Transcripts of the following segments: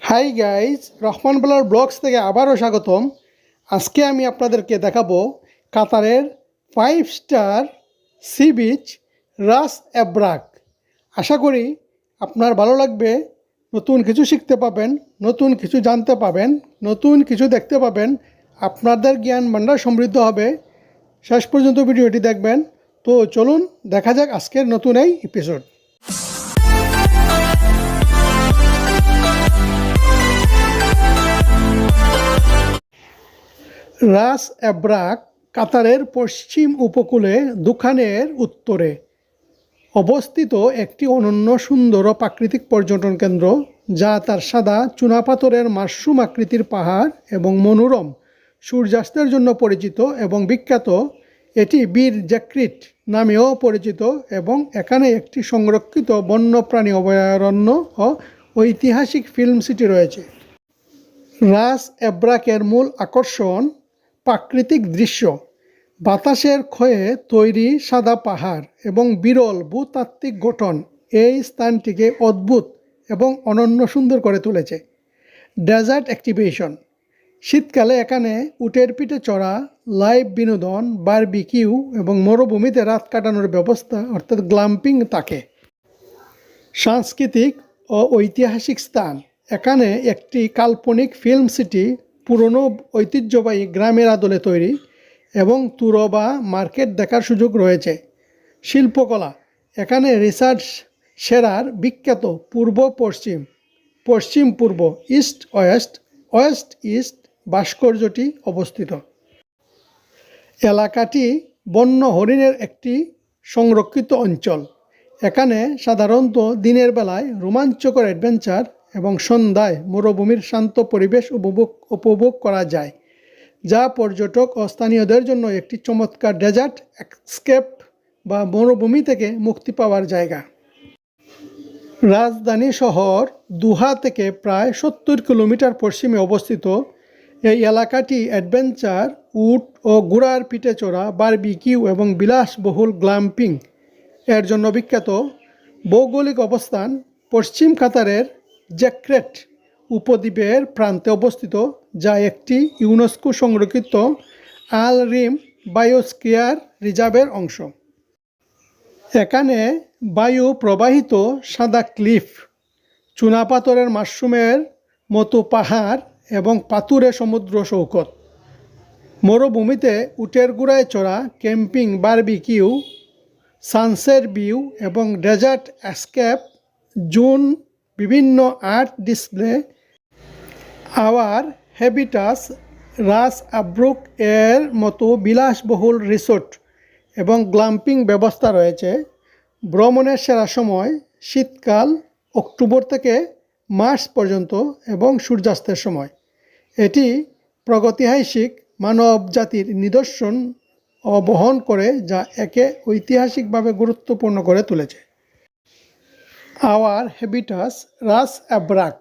Hi guys, Rahman বেলার blogs থেকে আবারও স্বাগতম। আজকে আমি আপনাদেরকে দেখাবো কাতারের 5 স্টার সি বিচ রাস এব্রাক। আশা করি আপনার ভালো লাগবে। নতুন কিছু শিখতে পাবেন, নতুন কিছু জানতে পাবেন, নতুন কিছু দেখতে পাবেন। আপনাদের জ্ঞান ভাণ্ডার সমৃদ্ধ হবে। শেষ পর্যন্ত ভিডিওটি দেখবেন। তো চলুন দেখা যাক আজকের নতুন এই এপিসোড। রাস এব্রাক কাতারের পশ্চিম উপকূলে দুখানের উত্তরে অবস্থিত একটি অনন্য সুন্দর প্রাকৃতিক পর্যটন কেন্দ্র, যা তার সাদা চুনাপাথরের মাশরুম আকৃতির পাহাড় এবং মনোরম সূর্যাস্তের জন্য পরিচিত এবং বিখ্যাত। এটি বীর জ্যাক্রিট নামেও পরিচিত এবং এখানে একটি সংরক্ষিত বন্যপ্রাণী অভয়ারণ্য ও ঐতিহাসিক ফিল্ম সিটি রয়েছে। রাস এব্রাকের মূল আকর্ষণ প্রাকৃতিক দৃশ্য, বাতাসের ক্ষয়ে তৈরি সাদা পাহাড় এবং বিরল ভূতাত্ত্বিক গঠন এই স্থানটিকে অদ্ভুত এবং অনন্য সুন্দর করে তুলেছে। ডেজার্ট অ্যাক্টিভিশন, শীতকালে এখানে উটের পিঠে চড়া, লাইভ বিনোদন, বারবিকিউ এবং মরুভূমিতে রাত কাটানোর ব্যবস্থা অর্থাৎ গ্ল্যাম্পিং থাকে। সাংস্কৃতিক ও ঐতিহাসিক স্থান, এখানে একটি কাল্পনিক ফিল্ম সিটি পুরনো ঐতিহ্যবাহী গ্রামের আদলে তৈরি এবং তুরবা মার্কেট দেখার সুযোগ রয়েছে। শিল্পকলা, এখানে রিসার্চ সেরার বিখ্যাত পূর্ব পশ্চিম, পশ্চিম পূর্ব, ইস্ট ওয়েস্ট, ওয়েস্ট ইস্ট ভাস্কর্যটি অবস্থিত। এলাকাটি বন্য হরিণের একটি সংরক্ষিত অঞ্চল। এখানে সাধারণত দিনের বেলায় রোমাঞ্চকর অ্যাডভেঞ্চার এবং সন্ধ্যায় মরুভূমির শান্ত পরিবেশ উপভোগ করা যায়, যা পর্যটক ও স্থানীয়দের জন্য একটি চমৎকার ডেজার্ট এস্কেপ বা মরুভূমি থেকে মুক্তি পাওয়ার জায়গা। রাজধানী শহর দুহা থেকে প্রায় 70 কিলোমিটার পশ্চিমে অবস্থিত। এই এলাকাটি অ্যাডভেঞ্চার, উট ও ঘোড়ার পিঠে চড়া, বারবিকিউ এবং বিলাসবহুল গ্ল্যাম্পিং এর জন্য বিখ্যাত। ভৌগোলিক অবস্থান, পশ্চিম কাতারের জ্যাক্রেট উপদ্বীপের প্রান্তে অবস্থিত, যা একটি ইউনেস্কো সংরক্ষিত আল রিম বায়োস্ফিয়ার রিজার্ভের অংশ। এখানে বায়ু প্রবাহিত সাদা ক্লিফ, চুনাপাথরের মাশরুমের মতো পাহাড় এবং পাথুরে সমুদ্র সৈকত। মরুভূমিতে উটের ঘোড়ায় চড়া, ক্যাম্পিং, বারবিকিউ, সানসেট ভিউ এবং ডেজার্ট এস্কেপ জোন, বিভিন্ন আর্ট ডিসপ্লে। আওয়ার হ্যাবিটাস, রাস এব্রাক এর মতো বিলাসবহুল রিসোর্ট এবং গ্ল্যাম্পিং ব্যবস্থা রয়েছে। ভ্রমণের সেরা সময় শীতকাল, অক্টোবর থেকে মার্চ পর্যন্ত এবং সূর্যাস্তের সময়। এটি প্রাগৈতিহাসিক মানব জাতির নিদর্শন বহন করে, যা একে ঐতিহাসিকভাবে গুরুত্বপূর্ণ করে তুলেছে। Our Habitas Ras Ebrak,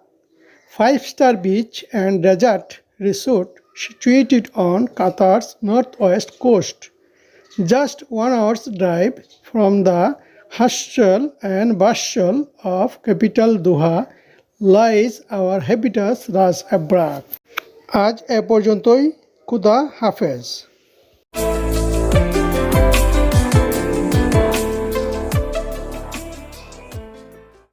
5-star beach and desert resort situated on Qatar's northwest coast. Just 1 hour's drive from the hustle and bustle of capital Doha lies our Habitas Ras Ebrak. আজ এ পর্যন্তই। খুদা হাফেজ।